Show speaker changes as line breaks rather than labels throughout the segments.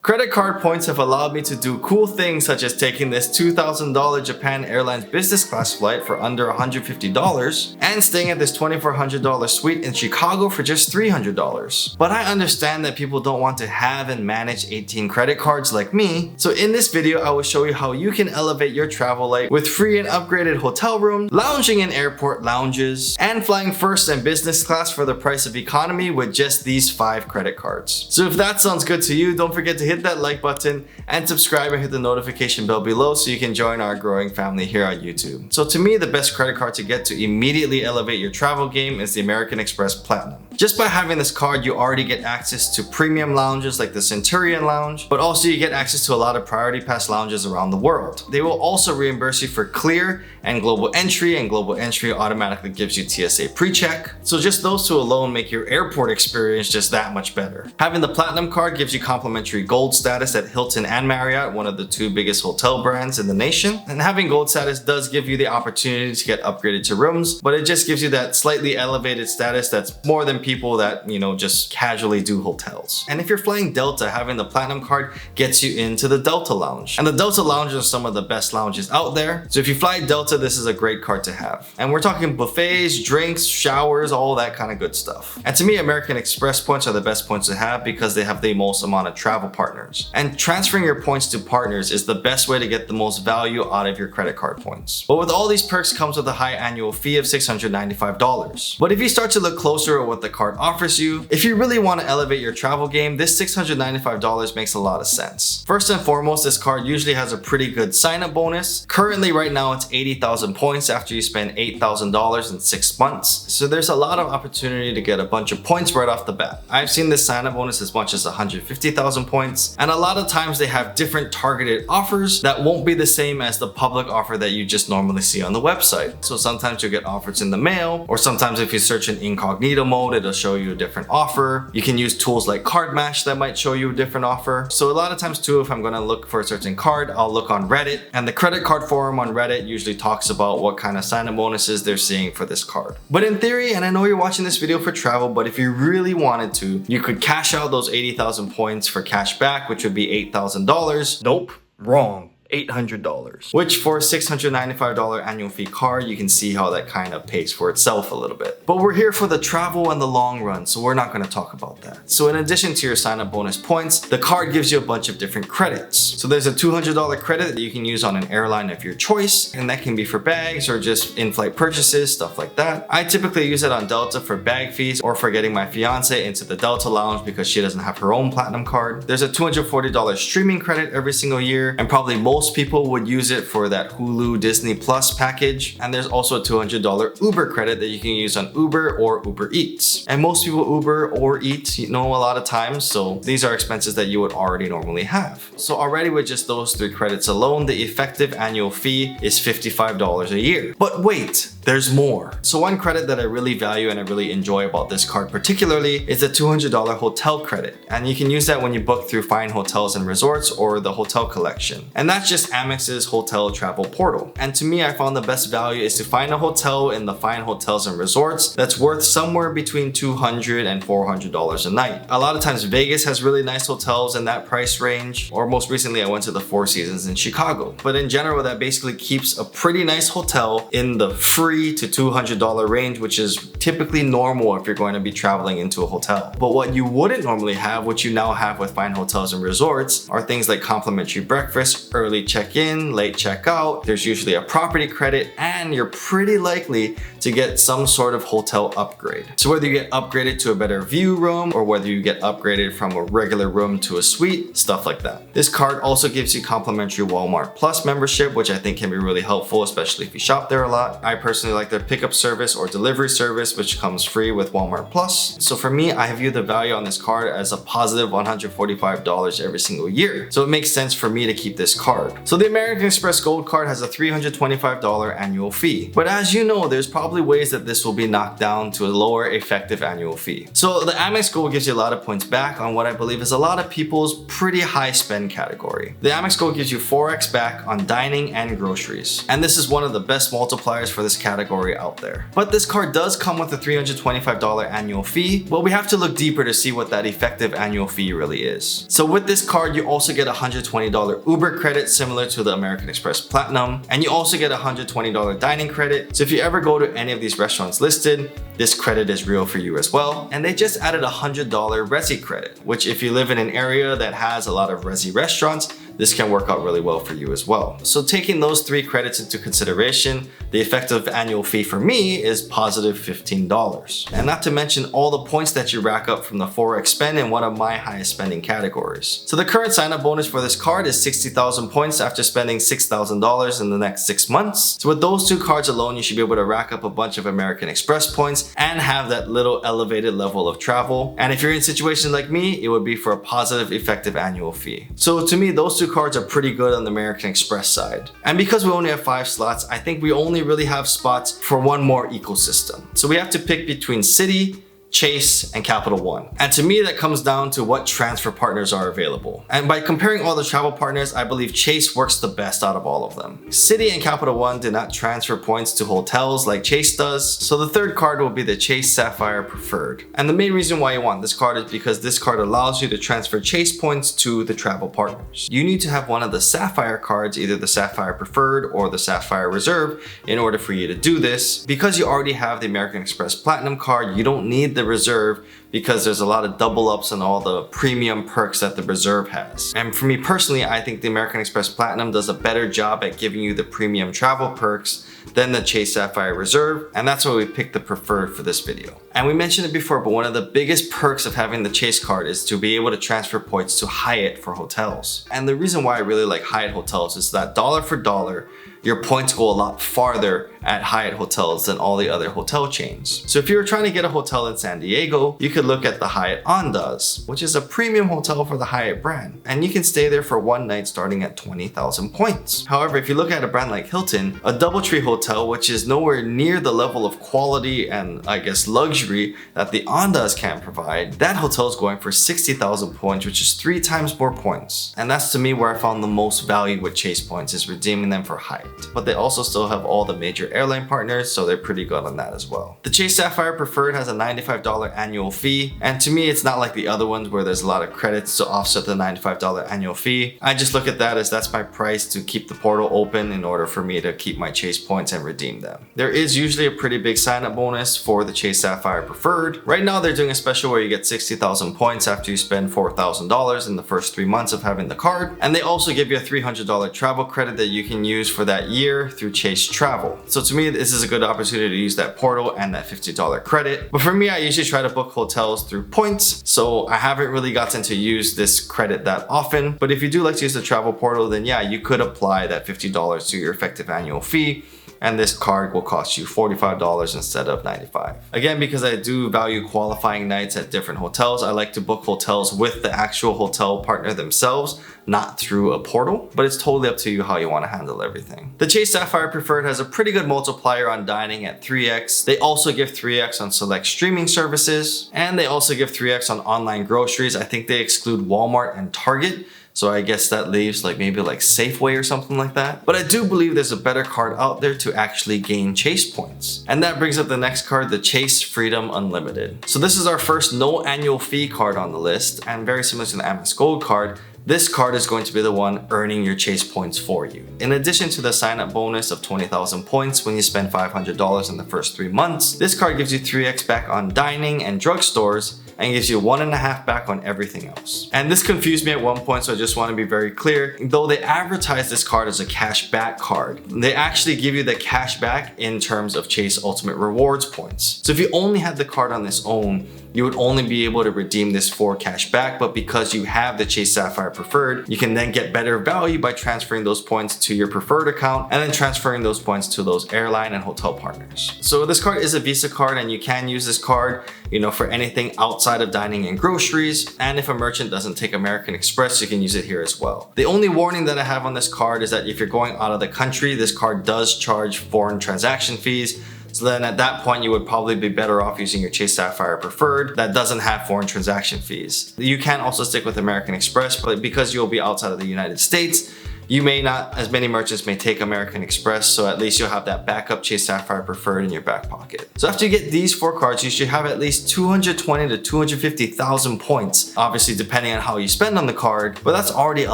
Credit card points have allowed me to do cool things such as taking this $2,000 Japan Airlines business class flight for under $150 and staying at this $2,400 suite in Chicago for just $300. But I understand that people don't want to have and manage 18 credit cards like me, so in this video I will show you how you can elevate your travel life with free and upgraded hotel rooms, lounging in airport lounges, and flying first and business class for the price of economy with just these 5 credit cards. So if that sounds good to you, don't forget to hit that like button and subscribe and hit the notification bell below so you can join our growing family here on YouTube. So to me, the best credit card to get to immediately elevate your travel game is the American Express Platinum. Just by having this card, you already get access to premium lounges like the Centurion Lounge, but also you get access to a lot of priority pass lounges around the world. They will also reimburse you for clear and global entry, and global entry automatically gives you TSA pre-check. So just those two alone make your airport experience just that much better. Having the Platinum card gives you complimentary gold status at Hilton and Marriott, one of the 2 biggest hotel brands in the nation. And having gold status does give you the opportunity to get upgraded to rooms, but it just gives you that slightly elevated status that's more than people that, just casually do hotels. And if you're flying Delta, having the Platinum card gets you into the Delta Lounge. And the Delta Lounges are some of the best lounges out there. So if you fly Delta, this is a great card to have. And we're talking buffets, drinks, showers, all that kind of good stuff. And to me, American Express points are the best points to have because they have the most amount of travel partners. And transferring your points to partners is the best way to get the most value out of your credit card points. But with all these perks comes with a high annual fee of $695. But if you start to look closer at what the card offers you, if you really want to elevate your travel game, this $695 makes a lot of sense. First and foremost, this card usually has a pretty good sign-up bonus. Currently, right now, it's 80,000 points after you spend $8,000 in 6 months. So there's a lot of opportunity to get a bunch of points right off the bat. I've seen this sign-up bonus as much as 150,000 points, and a lot of times they have different targeted offers that won't be the same as the public offer that you just normally see on the website. So sometimes you'll get offers in the mail, or sometimes if you search in incognito mode, it'll show you a different offer. You can use tools like Card Match that might show you a different offer. So a lot of times too, if I'm gonna look for a certain card, I'll look on Reddit, and the credit card forum on Reddit usually talks about what kind of sign-up bonuses they're seeing for this card. But in theory, and I know you're watching this video for travel, but if you really wanted to, you could cash out those 80,000 points for cash back, which would be $8,000. Nope, wrong. $800, which for a $695 annual fee card, you can see how that kind of pays for itself a little bit. But we're here for the travel and the long run, so we're not going to talk about that. So in addition to your sign-up bonus points, the card gives you a bunch of different credits. So there's a $200 credit that you can use on an airline of your choice, and that can be for bags or just in-flight purchases, stuff like that. I typically use it on Delta for bag fees or for getting my fiance into the Delta Lounge because she doesn't have her own Platinum card. There's a $240 streaming credit every single year, and probably most people would use it for that Hulu Disney Plus package. And there's also a $200 Uber credit that you can use on Uber or Uber Eats. And most people Uber or Eat, a lot of times, so these are expenses that you would already normally have. So already with just those 3 credits alone, the effective annual fee is $55 a year. But wait, there's more. So one credit that I really value and I really enjoy about this card particularly is the $200 hotel credit. And you can use that when you book through Fine Hotels and Resorts or the Hotel Collection. And that's just Amex's hotel travel portal. And to me, I found the best value is to find a hotel in the Fine Hotels and Resorts that's worth somewhere between $200 and $400 a night. A lot of times Vegas has really nice hotels in that price range, or most recently I went to the Four Seasons in Chicago. But in general, that basically keeps a pretty nice hotel in the free to $200 range, which is typically normal if you're going to be traveling into a hotel. But what you wouldn't normally have, what you now have with Fine Hotels and Resorts, are things like complimentary breakfast, early check-in, late check-out. There's usually a property credit, and you're pretty likely to get some sort of hotel upgrade. So whether you get upgraded to a better view room or whether you get upgraded from a regular room to a suite, stuff like that. This card also gives you complimentary Walmart Plus membership, which I think can be really helpful, especially if you shop there a lot. I personally like their pickup service or delivery service, which comes free with Walmart Plus. So for me, I view the value on this card as a positive $145 every single year. So it makes sense for me to keep this card. So the American Express Gold card has a $325 annual fee. But as you know, there's probably ways that this will be knocked down to a lower effective annual fee. So the Amex Gold gives you a lot of points back on what I believe is a lot of people's pretty high spend category. The Amex Gold gives you 4x back on dining and groceries. And this is one of the best multipliers for this category out there. But this card does come with a $325 annual fee, but we have to look deeper to see what that effective annual fee really is. So with this card, you also get a $120 Uber credit similar to the American Express Platinum, and you also get a $120 dining credit. So if you ever go to any of these restaurants listed, this credit is real for you as well. And they just added a $100 Resi credit, which if you live in an area that has a lot of Resi restaurants, this can work out really well for you as well. So taking those 3 credits into consideration, the effective annual fee for me is positive $15. And not to mention all the points that you rack up from the Forex spend in one of my highest spending categories. So the current sign-up bonus for this card is 60,000 points after spending $6,000 in the next 6 months. So with those 2 cards alone, you should be able to rack up a bunch of American Express points and have that little elevated level of travel. And if you're in a situation like me, it would be for a positive effective annual fee. So to me, those 2 cards are pretty good on the American Express side. And because we only have 5 slots, I think we only really have spots for one more ecosystem. So we have to pick between Citi, Chase, and Capital One. And to me, that comes down to what transfer partners are available. And by comparing all the travel partners, I believe Chase works the best out of all of them. Citi and Capital One do not transfer points to hotels like Chase does. So the third card will be the Chase Sapphire Preferred. And the main reason why you want this card is because this card allows you to transfer Chase points to the travel partners. You need to have one of the Sapphire cards, either the Sapphire Preferred or the Sapphire Reserve, in order for you to do this. Because you already have the American Express Platinum card, you don't need the Reserve because there's a lot of double ups and all the premium perks that the Reserve has. And for me personally, I think the American Express Platinum does a better job at giving you the premium travel perks than the Chase Sapphire Reserve, and that's why we picked the Preferred for this video. And we mentioned it before, but one of the biggest perks of having the Chase card is to be able to transfer points to Hyatt for hotels. And the reason why I really like Hyatt hotels is that dollar for dollar, your points go a lot farther at Hyatt hotels than all the other hotel chains. So if you were trying to get a hotel in San Diego, you could look at the Hyatt Andaz, which is a premium hotel for the Hyatt brand. And you can stay there for one night starting at 20,000 points. However, if you look at a brand like Hilton, a DoubleTree hotel, which is nowhere near the level of quality and I guess luxury that the Andaz can provide, that hotel is going for 60,000 points, which is 3 times more points. And that's to me where I found the most value with Chase points, is redeeming them for Hyatt. But they also still have all the major airline partners, so they're pretty good on that as well. The Chase Sapphire Preferred has a $95 annual fee, and to me it's not like the other ones where there's a lot of credits to offset the $95 annual fee. I just look at that as that's my price to keep the portal open in order for me to keep my Chase points and redeem them. There is usually a pretty big sign-up bonus for the Chase Sapphire Preferred. Right now they're doing a special where you get 60,000 points after you spend $4,000 in the first 3 months of having the card, and they also give you a $300 travel credit that you can use for that year through Chase Travel. So to me, this is a good opportunity to use that portal and that $50 credit. But for me, I usually try to book hotels through points, so I haven't really gotten to use this credit that often. But if you do like to use the travel portal, then yeah, you could apply that $50 to your effective annual fee, and this card will cost you $45 instead of $95. Again, because I do value qualifying nights at different hotels, I like to book hotels with the actual hotel partner themselves, not through a portal, but it's totally up to you how you want to handle everything. The Chase Sapphire Preferred has a pretty good multiplier on dining at 3x. They also give 3x on select streaming services, and they also give 3x on online groceries. I think they exclude Walmart and Target, so I guess that leaves maybe Safeway or something like that. But I do believe there's a better card out there to actually gain Chase points. And that brings up the next card, the Chase Freedom Unlimited. So this is our first no annual fee card on the list, and very similar to the Amex Gold card, this card is going to be the one earning your Chase points for you. In addition to the sign-up bonus of 20,000 points when you spend $500 in the first 3 months, this card gives you 3x back on dining and drugstores, and gives you 1.5 back on everything else. And this confused me at one point, so I just want to be very clear. Though they advertise this card as a cash back card, they actually give you the cash back in terms of Chase Ultimate Rewards points. So if you only had the card on its own, you would only be able to redeem this for cash back, but because you have the Chase Sapphire Preferred, you can then get better value by transferring those points to your Preferred account and then transferring those points to those airline and hotel partners. So this card is a Visa card, and you can use this card, for anything outside of dining and groceries. And if a merchant doesn't take American Express, you can use it here as well. The only warning that I have on this card is that if you're going out of the country, this card does charge foreign transaction fees. So then at that point, you would probably be better off using your Chase Sapphire Preferred that doesn't have foreign transaction fees. You can also stick with American Express, but because you'll be outside of the United States, You may not, as many merchants may take American Express, so at least you'll have that backup Chase Sapphire Preferred in your back pocket. So after you get these 4 cards, you should have at least 220 to 250,000 points, obviously depending on how you spend on the card, but that's already a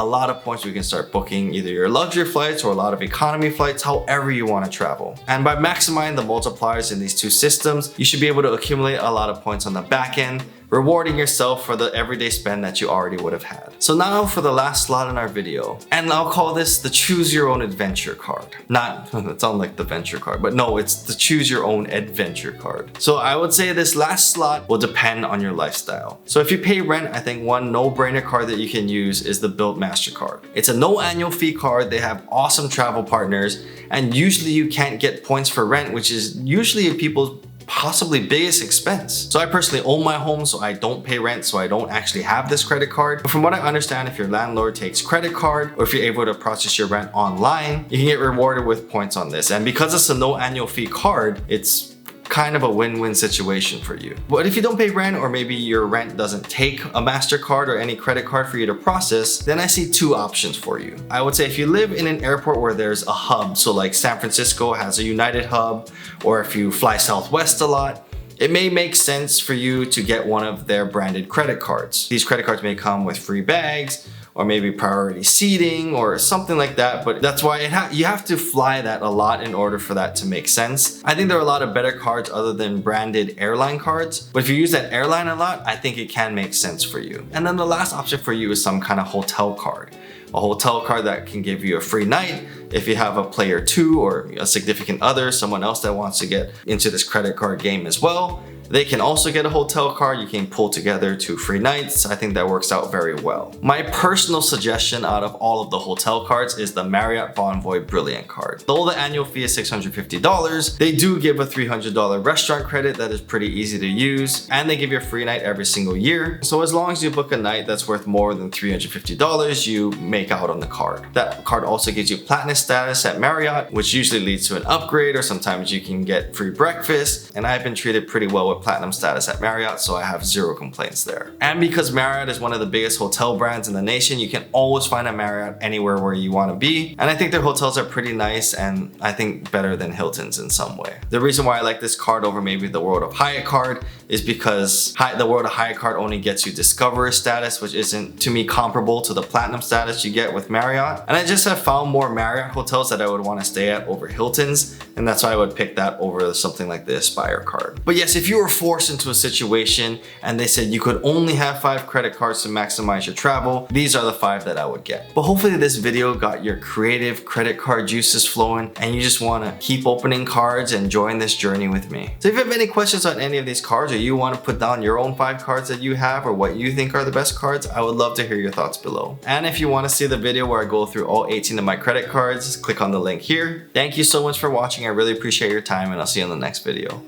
lot of points. We can start booking either your luxury flights or a lot of economy flights, however you want to travel. And by maximizing the multipliers in these two systems, you should be able to accumulate a lot of points on the back end, rewarding yourself for the everyday spend that you already would have had. So now for the last slot in our video, and I'll call this the choose your own adventure card. Not, that sounds like the venture card, but no, it's the choose your own adventure card. So I would say this last slot will depend on your lifestyle. So if you pay rent, I think one no-brainer card that you can use is the Bilt MasterCard. It's a no annual fee card. They have awesome travel partners, and usually you can't get points for rent, which is usually people's possibly biggest expense. So I personally own my home, so I don't pay rent, so I don't actually have this credit card. But from what I understand, if your landlord takes credit card, or if you're able to process your rent online, you can get rewarded with points on this. And because it's a no annual fee card, it's kind of a win-win situation for you. But if you don't pay rent, or maybe your rent doesn't take a MasterCard or any credit card for you to process, then I see 2 options for you. I would say if you live in an airport where there's a hub, so like San Francisco has a United hub, or if you fly Southwest a lot, it may make sense for you to get one of their branded credit cards. These credit cards may come with free bags, or maybe priority seating or something like that, but that's why you have to fly that a lot in order for that to make sense. I think there are a lot of better cards other than branded airline cards, but if you use that airline a lot, I think it can make sense for you. And then the last option for you is some kind of hotel card. A hotel card that can give you a free night if you have a player 2 or a significant other, someone else that wants to get into this credit card game as well. They can also get a hotel card. You can pull together 2 free nights. I think that works out very well. My personal suggestion out of all of the hotel cards is the Marriott Bonvoy Brilliant card. Though the annual fee is $650, they do give a $300 restaurant credit that is pretty easy to use, and they give you a free night every single year. So as long as you book a night that's worth more than $350, you make out on the card. That card also gives you platinum status at Marriott, which usually leads to an upgrade, or sometimes you can get free breakfast, and I've been treated pretty well with platinum status at Marriott, so I have 0 complaints there. And because Marriott is one of the biggest hotel brands in the nation, you can always find a Marriott anywhere where you want to be. And I think their hotels are pretty nice, and I think better than Hilton's in some way. The reason why I like this card over maybe the World of Hyatt card is because the World of Hyatt card only gets you Discoverer status, which isn't to me comparable to the platinum status you get with Marriott. And I just have found more Marriott hotels that I would want to stay at over Hilton's, and that's why I would pick that over something like the Aspire card. But yes, if you were forced into a situation and they said you could only have 5 credit cards to maximize your travel, these are the 5 that I would get. But hopefully this video got your creative credit card juices flowing, and you just want to keep opening cards and join this journey with me. So if you have any questions on any of these cards, or you want to put down your own 5 cards that you have or what you think are the best cards, I would love to hear your thoughts below. And if you want to see the video where I go through all 18 of my credit cards, click on the link here. Thank you so much for watching. I really appreciate your time, and I'll see you in the next video.